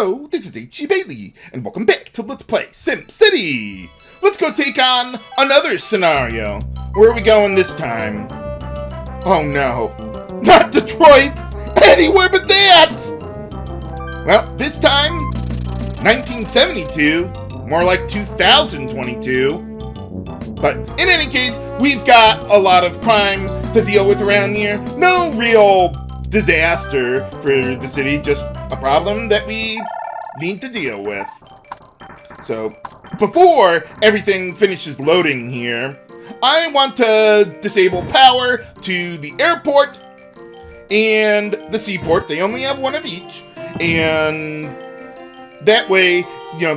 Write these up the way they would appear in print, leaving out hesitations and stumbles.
Hello, this is H.G. Bailey, and welcome back to Let's Play SimCity! Let's go take on another scenario. Where are we going this time? Oh no, not Detroit! Anywhere but that! Well, this time, 1972, more like 2022. But in any case, we've got a lot of crime to deal with around here. No real disaster for the city, just a problem that we need to deal with. So, before everything finishes loading here, I want to disable power to the airport and the seaport. They only have one of each. And that way, you know,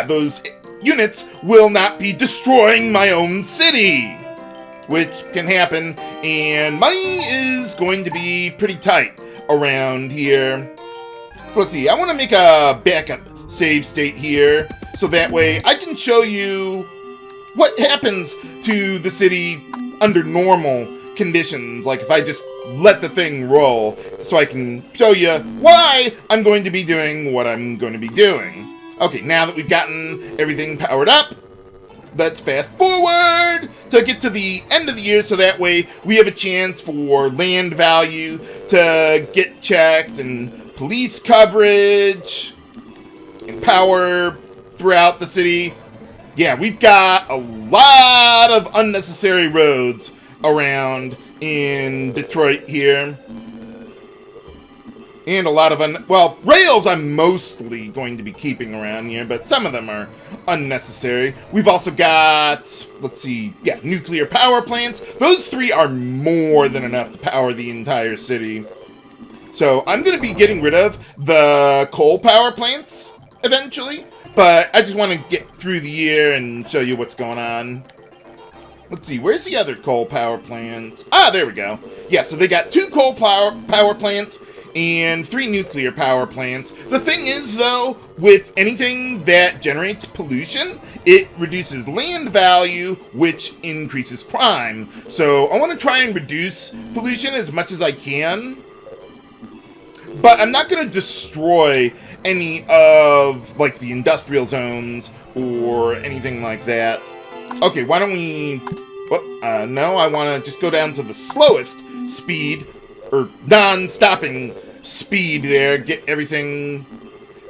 those units will not be destroying my own city, which can happen, and money is going to be pretty tight around here. So let's see, I want to make a backup save state here, so that way I can show you what happens to the city under normal conditions, like if I just let the thing roll, so I can show you why I'm going to be doing what I'm going to be doing. Okay, now that we've gotten everything powered up, let's fast forward to get to the end of the year, so that way we have a chance for land value to get checked, and police coverage, and power throughout the city. Yeah, we've got a lot of unnecessary roads around in Detroit here. And a lot of rails I'm mostly going to be keeping around here, but some of them are unnecessary. We've also got, nuclear power plants. Those three are more than enough to power the entire city. So I'm going to be getting rid of the coal power plants eventually, but I just want to get through the year and show you what's going on. Let's see, where's the other coal power plant? Ah, there we go. Yeah, so they got 2 coal power plants and 3 nuclear power plants. The thing is, though, with anything that generates pollution, it reduces land value, which increases crime. So I want to try and reduce pollution as much as I can, but I'm not going to destroy any of, the industrial zones or anything like that. Okay, why don't we... no, I want to just go down to the slowest speed, or non-stopping speed there, get everything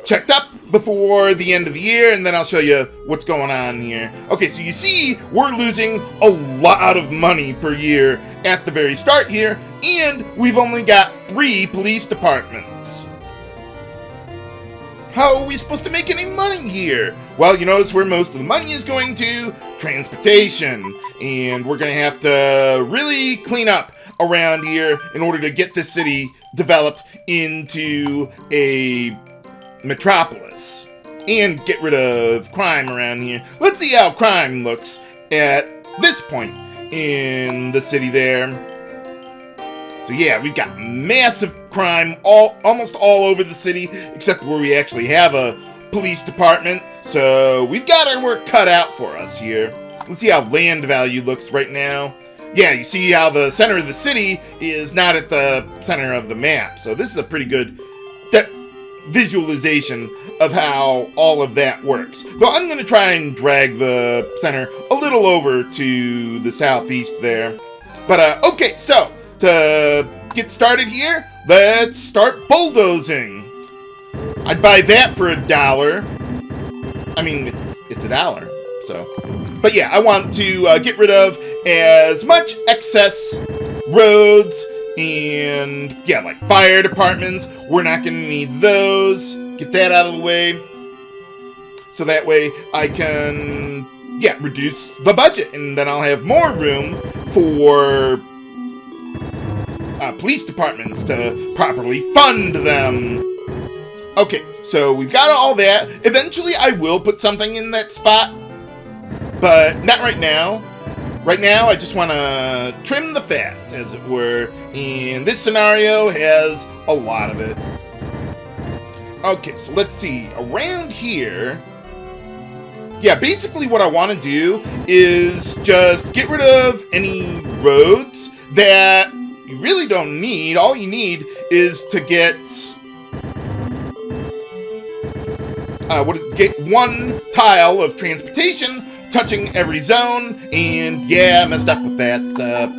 checked up before the end of the year, and then I'll show you what's going on here. Okay, so you see, we're losing a lot of money per year at the very start here, and we've only got 3 police departments. How are we supposed to make any money here? Well, you notice where most of the money is going to? Transportation. And we're going to have to really clean up around here in order to get this city developed into a metropolis and get rid of crime around here. Let's see how crime looks at this point in the city there. So yeah, we've got massive crime almost all over the city, except where we actually have a police department. So we've got our work cut out for us here. Let's see how land value looks right now. Yeah, you see how the center of the city is not at the center of the map. So this is a pretty good visualization of how all of that works. Though I'm going to try and drag the center a little over to the southeast there. But, okay, so to get started here, let's start bulldozing. I'd buy that for $1. I mean, it's $1, so... But yeah, I want to get rid of as much excess roads and, like fire departments. We're not going to need those. Get that out of the way. So that way I can, reduce the budget. And then I'll have more room for police departments to properly fund them. Okay, so we've got all that. Eventually I will put something in that spot, but not right now. Right now, I just want to trim the fat, as it were, and this scenario has a lot of it. Okay, so let's see. Around here, basically what I want to do is just get rid of any roads that you really don't need. All you need is to get get one tile of transportation touching every zone, and yeah, I messed up with that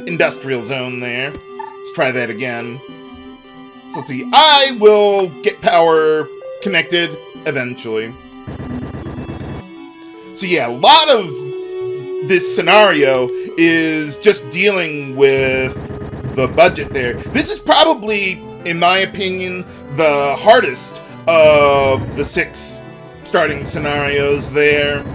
industrial zone there. Let's try that again. So let's see, I will get power connected eventually. So yeah, a lot of this scenario is just dealing with the budget there. This is probably, in my opinion, the hardest of the 6 starting scenarios there.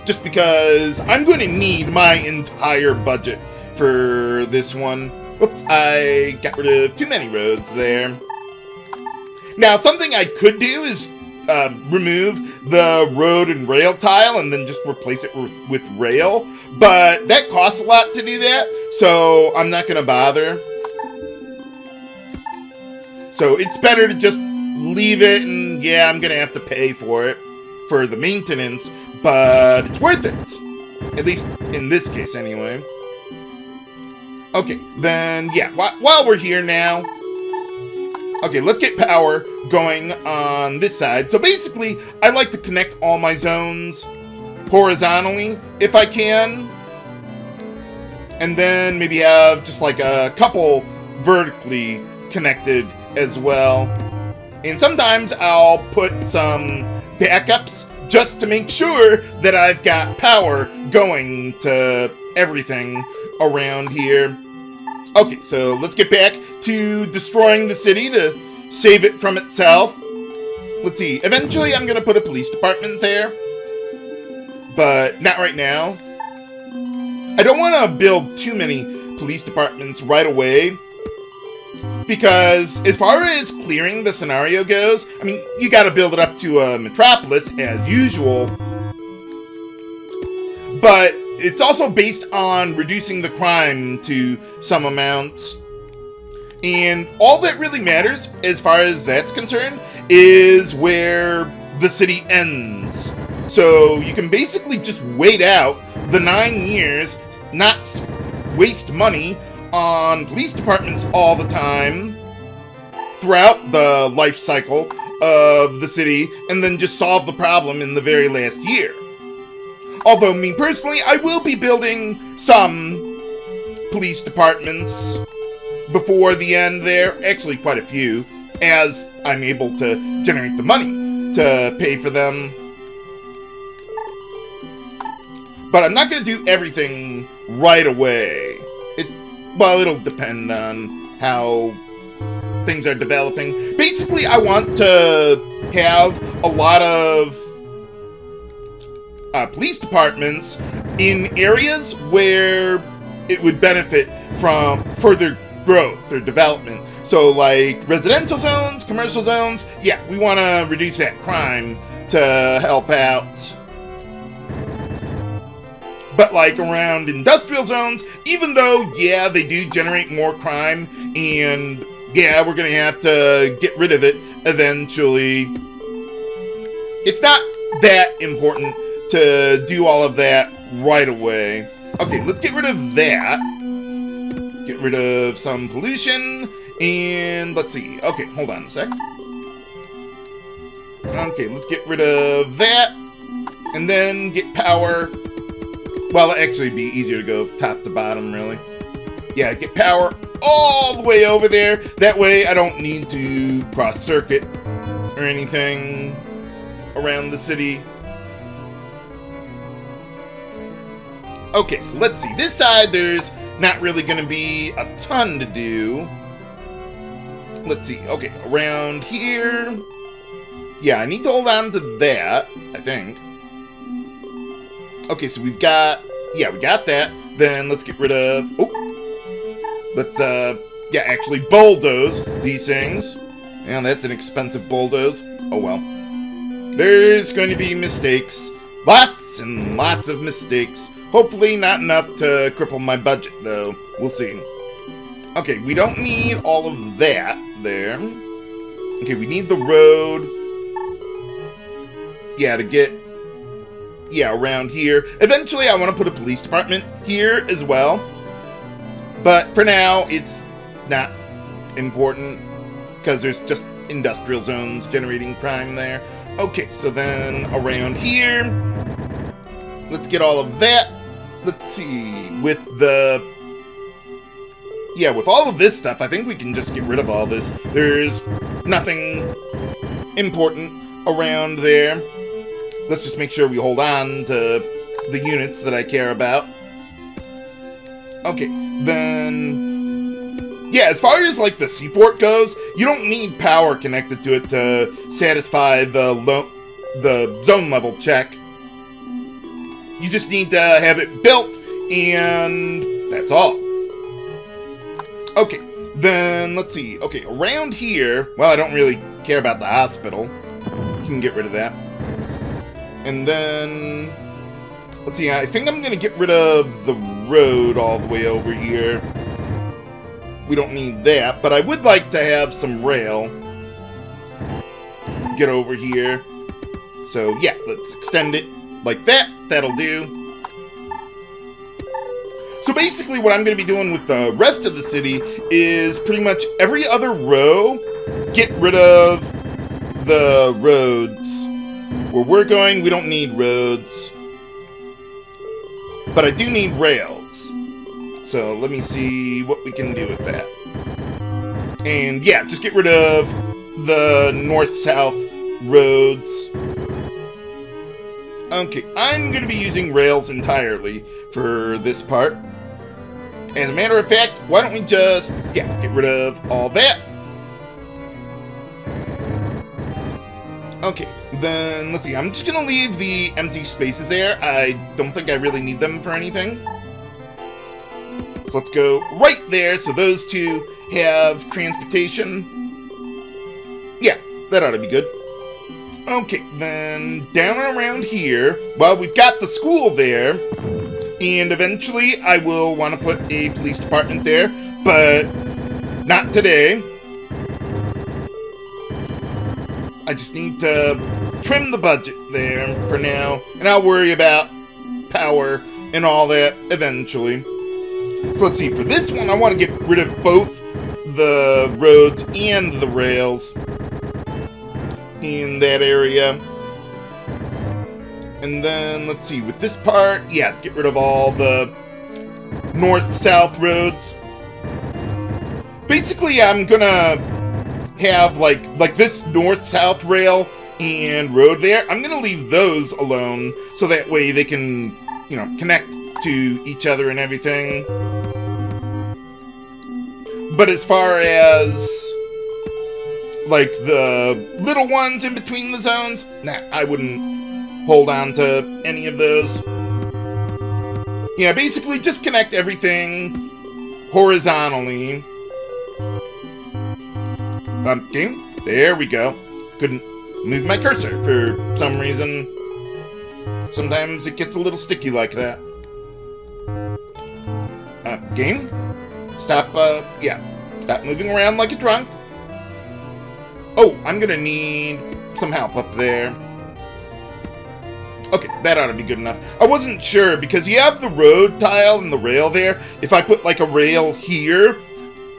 Just because I'm going to need my entire budget for this one. Oops, I got rid of too many roads there. Now, something I could do is remove the road and rail tile and then just replace it with rail. But that costs a lot to do that, so I'm not going to bother. So it's better to just leave it, and yeah, I'm going to have to pay for it, for the maintenance, but it's worth it. At least in this case, anyway. Okay, then, yeah, while we're here now, okay, let's get power going on this side. So basically, I like to connect all my zones horizontally, if I can. And then maybe have just like a couple vertically connected as well. And sometimes I'll put some backups just to make sure that I've got power going to everything around here. Okay, so let's get back to destroying the city to save it from itself. Let's see, eventually I'm gonna put a police department there, but not right now. I don't want to build too many police departments right away, because as far as clearing the scenario goes, I mean, you gotta build it up to a metropolis as usual, but it's also based on reducing the crime to some amount. And all that really matters, as far as that's concerned, is where the city ends. So you can basically just wait out the 9 years, not waste money on police departments all the time throughout the life cycle of the city, and then just solve the problem in the very last year. Although, me personally, I will be building some police departments before the end there. Actually, quite a few, as I'm able to generate the money to pay for them. But I'm not going to do everything right away. Well, it'll depend on how things are developing. Basically, I want to have a lot of police departments in areas where it would benefit from further growth or development. So like residential zones, commercial zones, yeah, we want to reduce that crime to help out. But like around industrial zones, even though, yeah, they do generate more crime, and yeah, we're going to have to get rid of it eventually, it's not that important to do all of that right away. Okay, let's get rid of that. Get rid of some pollution, and let's see. Okay, hold on a sec. Okay, let's get rid of that, and then get power. Well, it'd actually be easier to go top to bottom, really. Yeah, get power all the way over there. That way I don't need to cross-circuit or anything around the city. Okay, so let's see. This side, there's not really going to be a ton to do. Let's see. Okay, around here. Yeah, I need to hold on to that, I think. Okay, so we've got, yeah, we got that. Then let's get rid of, let's, yeah, actually bulldoze these things. And that's an expensive bulldoze. Oh well. There's going to be mistakes. Lots and lots of mistakes. Hopefully not enough to cripple my budget, though. We'll see. Okay, we don't need all of that there. Okay, we need the road. Yeah, to get, yeah, around here. Eventually, I want to put a police department here as well. But for now, it's not important, because there's just industrial zones generating crime there. Okay, so then around here, let's get all of that. Let's see, with all of this stuff, I think we can just get rid of all this. There's nothing important around there. Let's just make sure we hold on to the units that I care about. Okay, then... yeah, as far as, like, the seaport goes, you don't need power connected to it to satisfy the zone level check. You just need to have it built, and that's all. Okay, then, let's see. Okay, around here... well, I don't really care about the hospital. You can get rid of that. And then... let's see, I think I'm going to get rid of the road all the way over here. We don't need that, but I would like to have some rail get over here. So, yeah, let's extend it like that. That'll do. So basically what I'm going to be doing with the rest of the city is pretty much every other row, get rid of the roads. Where we're going, we don't need roads. But I do need rails. So let me see what we can do with that. And yeah, just get rid of the north-south roads. Okay, I'm going to be using rails entirely for this part. As a matter of fact, why don't we just, yeah, get rid of all that. Okay, then, let's see, I'm just gonna leave the empty spaces there. I don't think I really need them for anything. So let's go right there, so those two have transportation. Yeah, that ought to be good. Okay, then down and around here, well, we've got the school there, and eventually I will want to put a police department there, but not today. I just need to trim the budget there for now, and I'll worry about power and all that eventually. So let's see, for this one I want to get rid of both the roads and the rails in that area. And then, let's see, with this part, yeah, get rid of all the north-south roads. Basically, I'm gonna have, like this north-south rail and road there. I'm gonna leave those alone, so that way they can, you know, connect to each other and everything. But as far as, like, the little ones in between the zones, nah, I wouldn't hold on to any of those. Yeah, basically just connect everything horizontally. Okay, there we go. Couldn't move my cursor for some reason. Sometimes it gets a little sticky like that. Game? Stop, yeah. Stop moving around like a drunk. Oh, I'm gonna need some help up there. Okay, that ought to be good enough. I wasn't sure, because you have the road tile and the rail there. If I put, like, a rail here,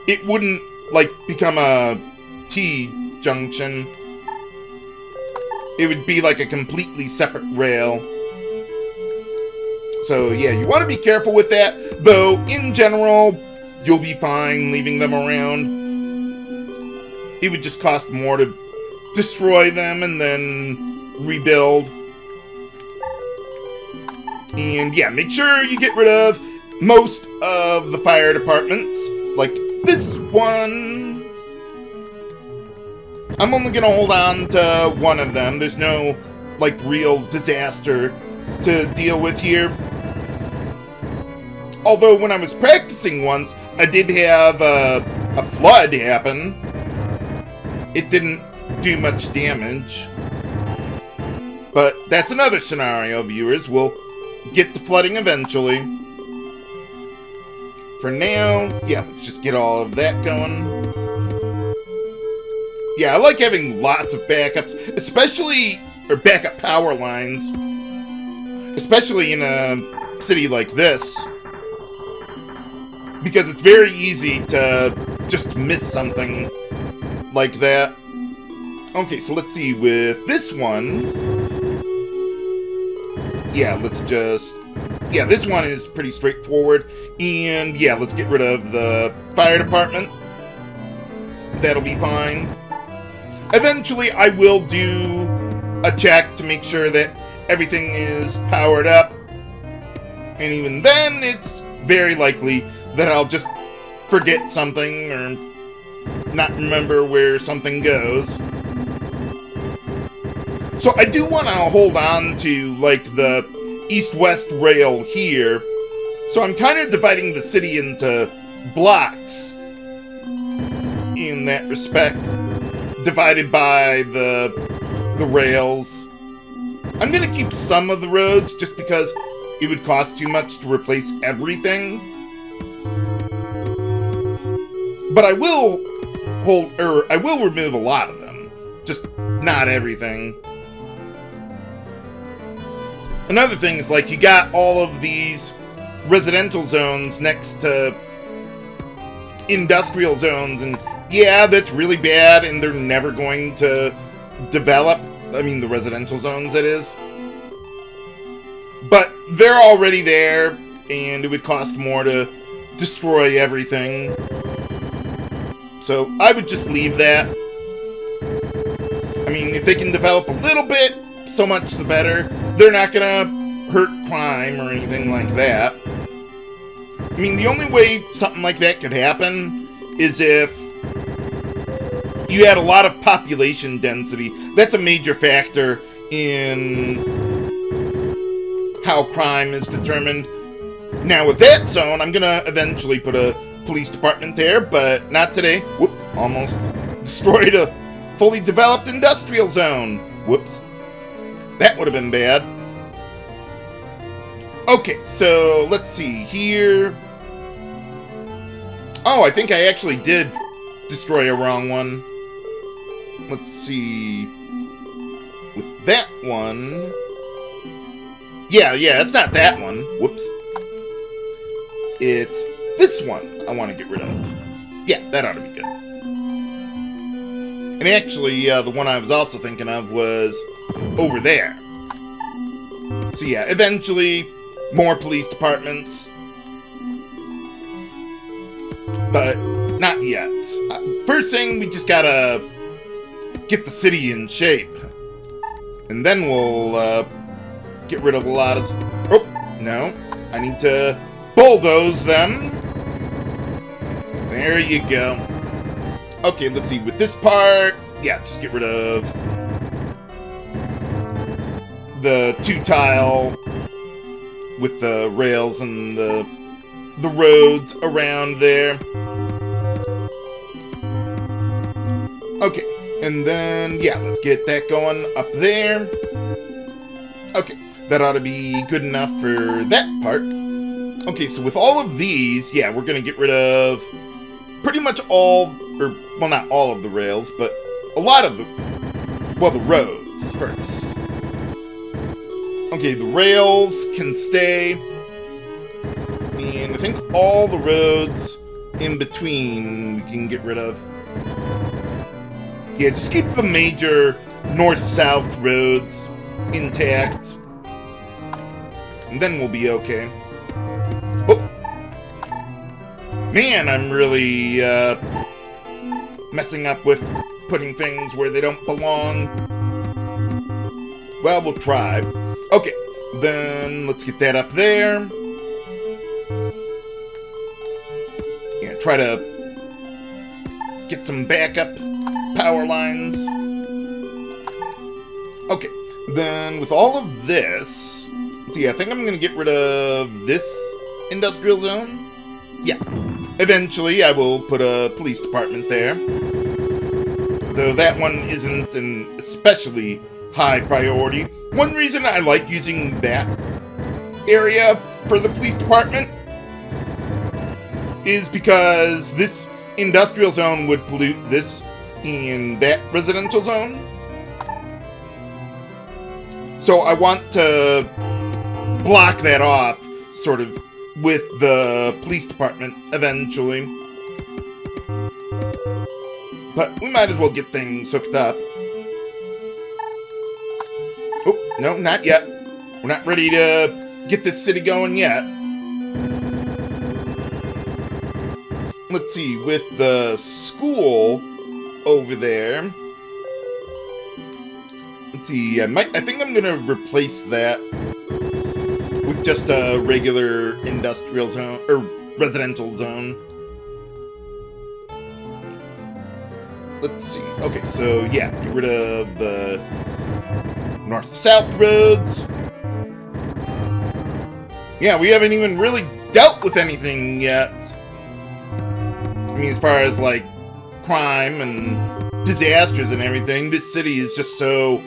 it wouldn't, like, become a T-junction. It would be, like, a completely separate rail. So, yeah, you want to be careful with that. Though, in general, you'll be fine leaving them around. It would just cost more to destroy them and then rebuild. And yeah, make sure you get rid of most of the fire departments, like this one. I'm only gonna hold on to one of them. There's no, like, real disaster to deal with here. Although when I was practicing once, I did have a flood happen. It didn't do much damage. But that's another scenario, viewers. We'll get the flooding eventually. For now, yeah, let's just get all of that going. Yeah, I like having lots of backups, especially, or backup power lines. Especially in a city like this. Because it's very easy to just miss something like that. Okay, so let's see, with this one... Yeah, this one is pretty straightforward. And yeah, let's get rid of the fire department. That'll be fine. Eventually, I will do a check to make sure that everything is powered up. And even then, it's very likely that I'll just forget something or not remember where something goes. So I do want to hold on to, like, the east-west rail here. So I'm kind of dividing the city into blocks in that respect, divided by the rails. I'm going to keep some of the roads just because it would cost too much to replace everything. But I will remove a lot of them, just not everything. Another thing is, like, you got all of these residential zones next to industrial zones, and yeah, that's really bad, and they're never going to develop. I mean, the residential zones, that is. But they're already there, and it would cost more to destroy everything. So I would just leave that. I mean, if they can develop a little bit, so much the better. They're not gonna hurt crime or anything like that. I mean, the only way something like that could happen is if you had a lot of population density. That's a major factor in how crime is determined. Now, with that zone, I'm gonna eventually put a police department there, but not today. Whoop, almost destroyed a fully developed industrial zone. Whoops. That would have been bad. Okay, so let's see here. Oh, I think I actually did destroy a wrong one. Let's see. With that one... Yeah, it's not that one. Whoops. It's this one I want to get rid of. Yeah, that ought to be good. And actually, the one I was also thinking of was over there. So yeah, eventually, more police departments. But not yet. First thing, we just gotta get the city in shape. And then we'll get rid of a lot of... Oh, no. I need to bulldoze them. There you go. Okay, let's see. With this part, yeah, just get rid of the 2-tile with the rails and the roads around there. Okay, and then, yeah, let's get that going up there. Okay, that ought to be good enough for that part. Okay, so with all of these, yeah, we're going to get rid of pretty much all, or, well, not all of the rails, but a lot of the, well, the roads first. Okay, the rails can stay, and I think all the roads in between we can get rid of. Yeah, just keep the major north-south roads intact, and then we'll be okay. Oh! Man, I'm really, messing up with putting things where they don't belong. Well, we'll try. Okay, then let's get that up there. Yeah, try to get some backup power lines. Okay, then with all of this, let's see, I think I'm going to get rid of this industrial zone. Yeah, eventually I will put a police department there. Though that one isn't an especially high priority. One reason I like using that area for the police department is because this industrial zone would pollute this and that residential zone. So I want to block that off, sort of, with the police department eventually. But we might as well get things hooked up. Oh, no, not yet. We're not ready to get this city going yet. Let's see, with the school over there. Let's see, I think I'm gonna replace that with just a regular industrial zone, or residential zone. Let's see. Okay, so yeah, get rid of the north-south roads. Yeah, we haven't even really dealt with anything yet. I mean, as far as, like, crime and disasters and everything, this city is just so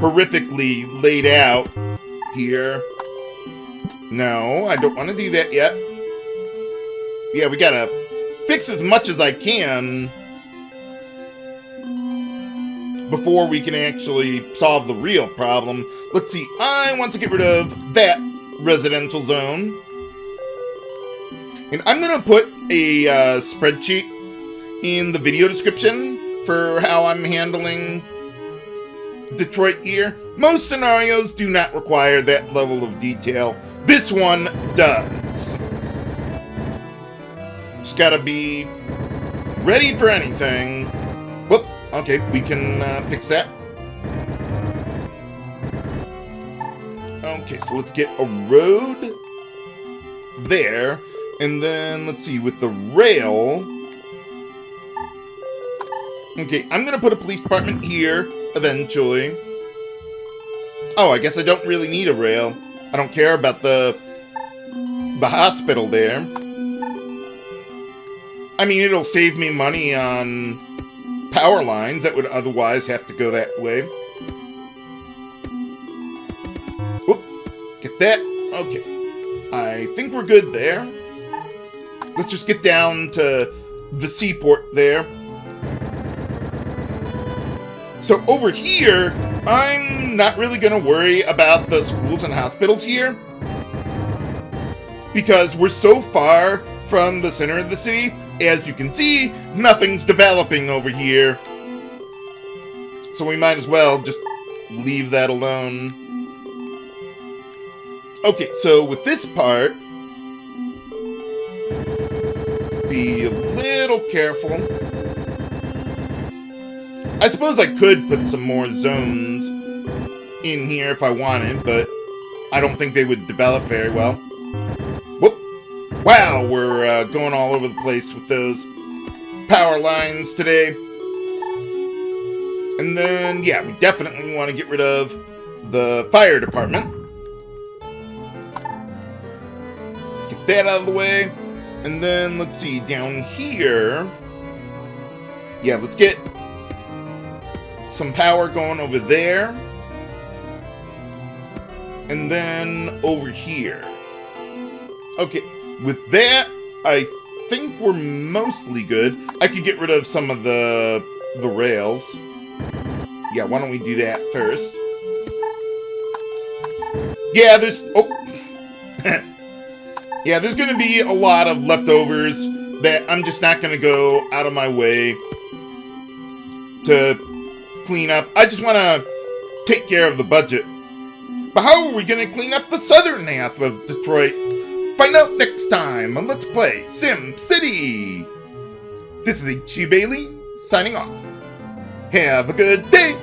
horrifically laid out here. No, I don't want to do that yet. Yeah, we gotta fix as much as I can before we can actually solve the real problem. Let's see, I want to get rid of that residential zone. And I'm gonna put a spreadsheet in the video description for how I'm handling Detroit here. Most scenarios do not require that level of detail. This one does. Just gotta be ready for anything. Whoop, okay, we can fix that. Okay, so let's get a road there. And then, let's see, with the rail. Okay, I'm gonna put a police department here, eventually. Oh, I guess I don't really need a rail. I don't care about the hospital there. I mean, it'll save me money on power lines that would otherwise have to go that way. Whoop, get that. Okay, I think we're good there. Let's just get down to the seaport there. So over here, I'm not really going to worry about the schools and hospitals here, because we're so far from the center of the city. As you can see, nothing's developing over here. So we might as well just leave that alone. Okay, so with this part, let's be a little careful. I suppose I could put some more zones in here if I wanted, but I don't think they would develop very well. Whoop! Wow, we're going all over the place with those power lines today. And then, yeah, we definitely want to get rid of the fire department. Get that out of the way. And then, let's see, down here. Yeah, let's get some power going over there. And then over here. Okay, with that, I think we're mostly good. I could get rid of some of the rails. Yeah, why don't we do that first? Yeah, there's... Oh! Yeah, there's gonna be a lot of leftovers that I'm just not gonna go out of my way to clean up. I just want to take care of the budget. But how are we going to clean up the southern half of Detroit? Find out next time on Let's Play SimCity. This is H.C. Bailey, signing off. Have a good day.